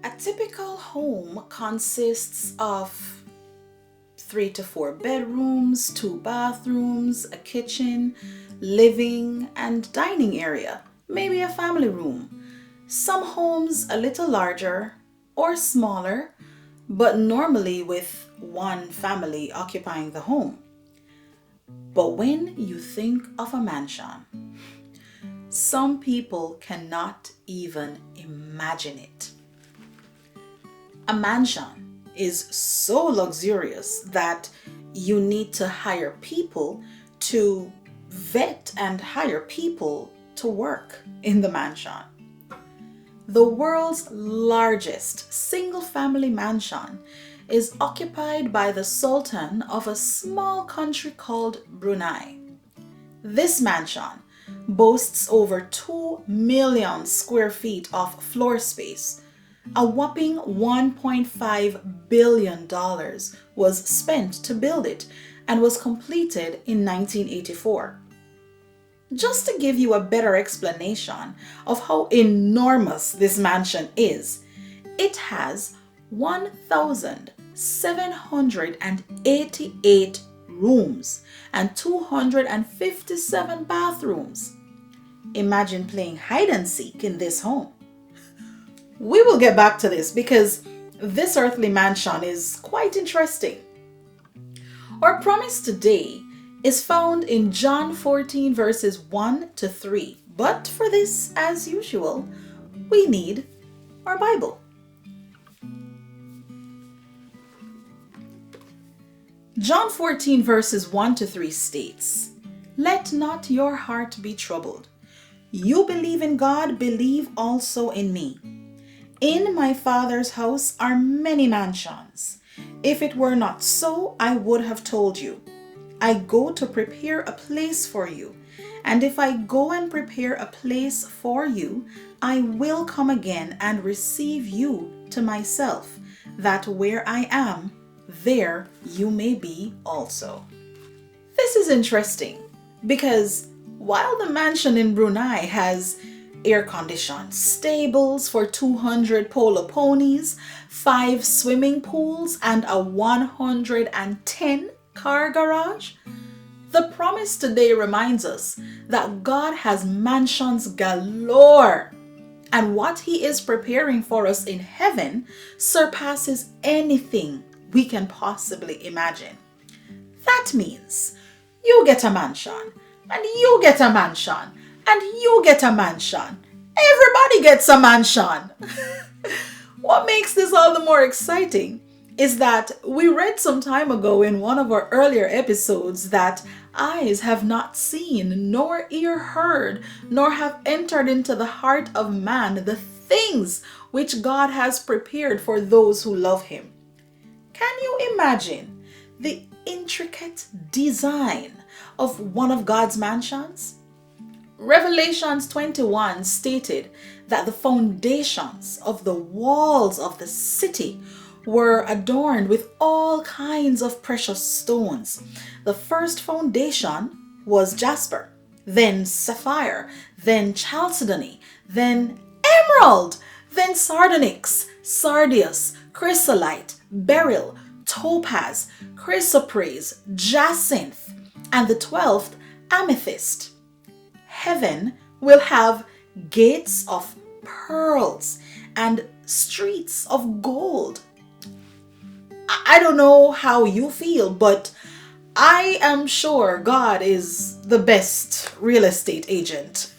A typical home consists of 3 to 4 bedrooms, 2 bathrooms, a kitchen, living and dining area, maybe a family room. Some homes a little larger or smaller, but normally with one family occupying the home. But when you think of a mansion, some people cannot even imagine it. A mansion is so luxurious that you need to hire people to vet and hire people to work in the mansion. The world's largest single family mansion is occupied by the Sultan of a small country called Brunei. This mansion boasts over 2 million square feet of floor space. A whopping $1.5 billion was spent to build it and was completed in 1984. Just to give you a better explanation of how enormous this mansion is, it has 1,788 rooms and 257 bathrooms. Imagine playing hide and seek in this home. We will get back to this because this earthly mansion is quite interesting. Our promise today is found in John 14 verses 1 to 3. But for this, as usual, we need our Bible. John 14 verses 1 to 3 states, "Let not your heart be troubled. You believe in God, believe also in me. In my Father's house are many mansions. If it were not so, I would have told you. I go to prepare a place for you. And if I go and prepare a place for you, I will come again and receive you to myself, that where I am, there you may be also." This is interesting because while the mansion in Brunei has air-conditioned stables for 200 polo ponies, 5 swimming pools, and a 110-car garage, the promise today reminds us that God has mansions galore, and what He is preparing for us in heaven surpasses anything we can possibly imagine. That means you get a mansion, and you get a mansion, and you get a mansion. Everybody gets a mansion. What makes this all the more exciting is that we read some time ago in one of our earlier episodes that eyes have not seen, nor ear heard, nor have entered into the heart of man the things which God has prepared for those who love Him. Can you imagine the intricate design of one of God's mansions? Revelations 21 stated that the foundations of the walls of the city were adorned with all kinds of precious stones. The first foundation was jasper, then sapphire, then chalcedony, then emerald, then sardonyx, sardius, chrysolite, beryl, topaz, chrysoprase, jacinth, and the 12th amethyst. Heaven will have gates of pearls and streets of gold. I don't know how you feel, but I am sure God is the best real estate agent.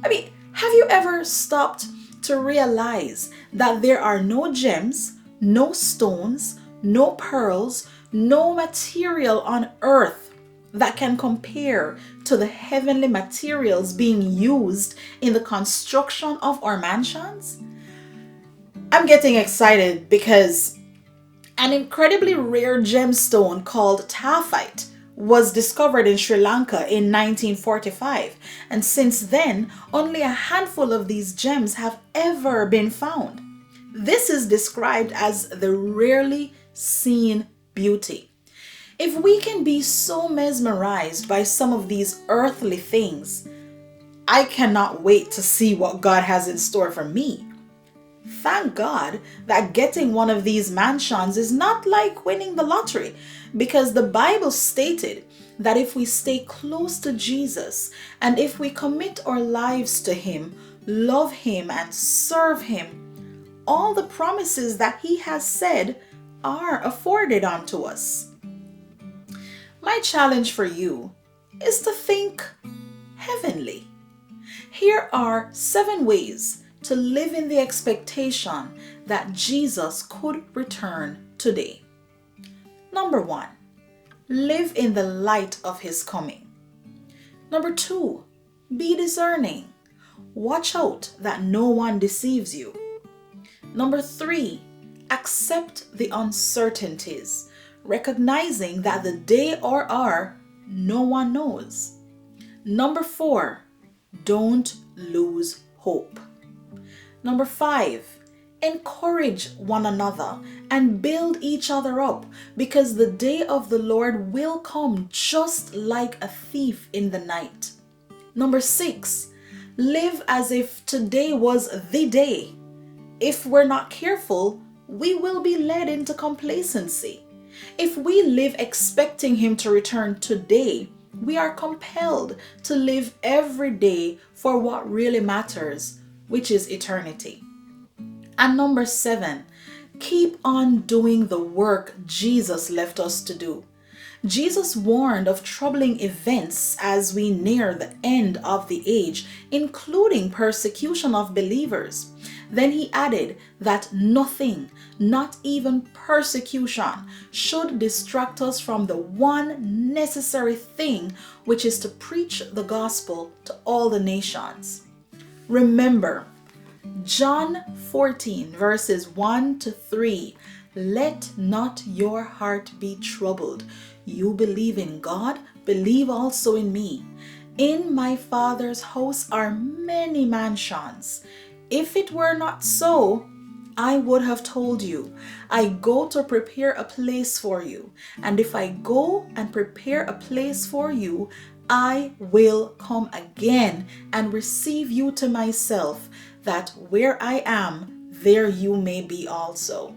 I mean, have you ever stopped to realize that there are no gems, no stones, no pearls, no material on earth that can compare to the heavenly materials being used in the construction of our mansions? I'm getting excited because an incredibly rare gemstone called taphite was discovered in Sri Lanka in 1945, and since then, only a handful of these gems have ever been found. This is described as the rarely seen beauty. If we can be so mesmerized by some of these earthly things, I cannot wait to see what God has in store for me. Thank God that getting one of these mansions is not like winning the lottery, because the Bible stated that if we stay close to Jesus and if we commit our lives to Him, love Him, and serve Him, all the promises that He has said are afforded unto us. My challenge for you is to think heavenly. Here are 7 ways to live in the expectation that Jesus could return today. Number 1, live in the light of His coming. Number 2, be discerning. Watch out that no one deceives you. Number 3, accept the uncertainties, recognizing that the day or hour no one knows. Number 4, don't lose hope. Number 5, encourage one another and build each other up, because the day of the Lord will come just like a thief in the night. Number 6, live as if today was the day. If we're not careful, we will be led into complacency. If we live expecting Him to return today, we are compelled to live every day for what really matters, which is eternity. And number 7, keep on doing the work Jesus left us to do. Jesus warned of troubling events as we near the end of the age, including persecution of believers. Then He added that nothing, not even persecution, should distract us from the one necessary thing, which is to preach the gospel to all the nations. Remember, John 14 verses 1 to 3, let not your heart be troubled. You believe in God, believe also in me. In my Father's house are many mansions. If it were not so, I would have told you. I go to prepare a place for you. And if I go and prepare a place for you, I will come again and receive you to myself, that where I am, there you may be also.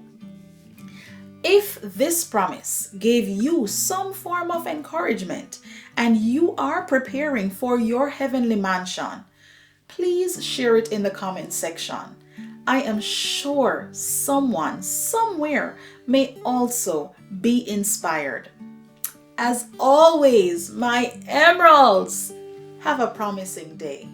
If this promise gave you some form of encouragement and you are preparing for your heavenly mansion, please share it in the comment section. I am sure someone somewhere may also be inspired. As always, my emeralds, have a promising day.